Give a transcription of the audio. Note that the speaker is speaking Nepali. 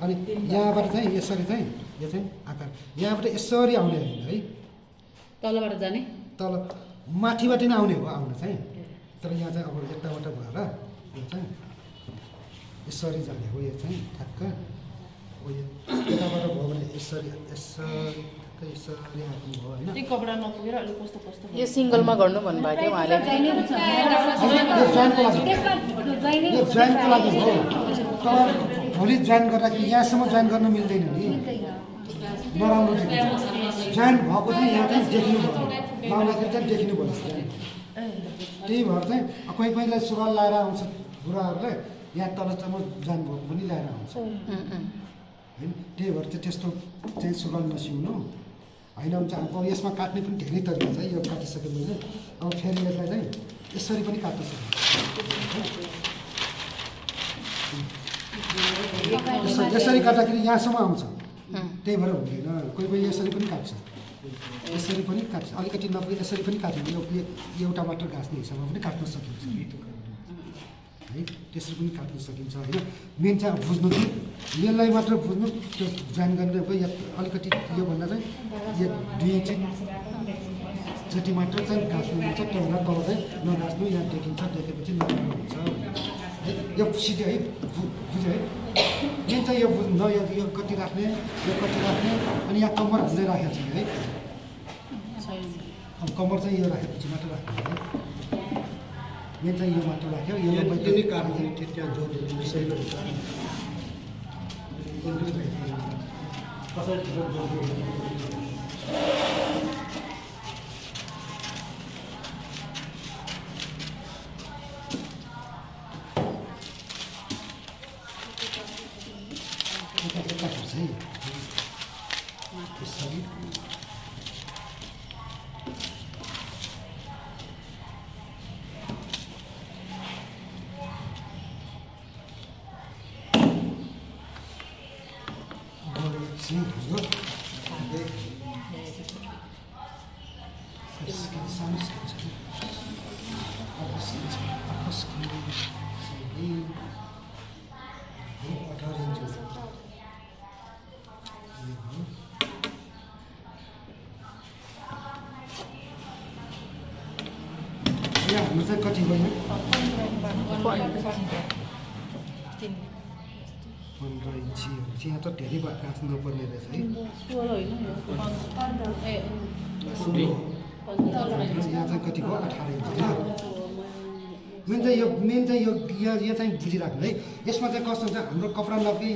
अनि यहाँबाट चाहिँ यसरी चाहिँ यो चाहिँ आकार यहाँबाट यसरी आउने होइन है तलबाट जाने तल माथिबाट नै आउने हो आउन चाहिँ तर यहाँ चाहिँ अब यताबाट भएर यो चाहिँ यसरी जाने हो यो चाहिँ ठ्याक्क हो यो यताबाट भयो भने यसरी यसरी यसरी आएको हो होइन त्यो कपडा नपुगेर अलि कस्तो कस्तो यो सिङ्गलमा गर्नु भन्नुभयो क्या उहाँले यो जोइनको लागि हो तर भोलि जोइन गर्दाखेरि यहाँसम्म जोइन गर्नु मिल्दैन नि नराम्रो देखिन्छ जोइन भएको चाहिँ यहाँ चाहिँ देखिनु भयो लाउँदाखेरि चाहिँ देखिनु भयो त्यही भएर चाहिँ कोही कोहीलाई सुरुवाल लाएर आउँछ बुढाहरूले यहाँ तलसम्म जोइन भएको पनि ल्याएर आउँछ होइन त्यही भएर चाहिँ त्यस्तो चाहिँ सुरुवाल नसिउनु होइन हुन्छ अब यसमा काट्ने पनि धेरै तरिका छ यो काटिसकेँ मैले अब फेरि यसलाई चाहिँ यसरी पनि काट्न सकिन्छ यसरी काट्दाखेरि यहाँसम्म आउँछ त्यही भएर हुँदैन कोही कोही यसरी पनि काट्छ यसरी पनि काट्छ अलिकति नपुगे यसरी पनि काट्नु यो एउटा मात्र गाँच्ने हिसाबमा पनि काट्न सकिन्छ है त्यसरी पनि काट्न सकिन्छ होइन मेन चाहिँ अब बुझ्नु कि यसलाई मात्र बुझ्नु त्यो जोइन गर्ने अलिकति योभन्दा चाहिँ यो 2 इन्च जति मात्र चाहिँ गाँच्नुहुन्छ त्योभन्दा तल चाहिँ नगाँच्नु यहाँ देखिन्छ देखेपछि नराम्रो हुन्छ है यो सिधै है बुझ्यो है मेन चाहिँ यो बुझ्नु यो कति राख्ने यो कति राख्ने अनि यहाँ कम्मर भित्रै राखेको छ है अब कम्मर चाहिँ यो राखेपछि मात्र राख्ने है मेन चाहिँ यो मात्र राख्यो यो त्यहाँ जोड्ने विषय हाम्रो चाहिँ कति भयो 15 इन्ची यहाँ त धेरै काट्नु नपर्ने रहेछ है यहाँ चाहिँ कति भयो 18 इन्ची मेन चाहिँ यो चाहिँ बुझिराख्नु है यसमा चाहिँ कस्तो हुन्छ हाम्रो कपडा नपुगे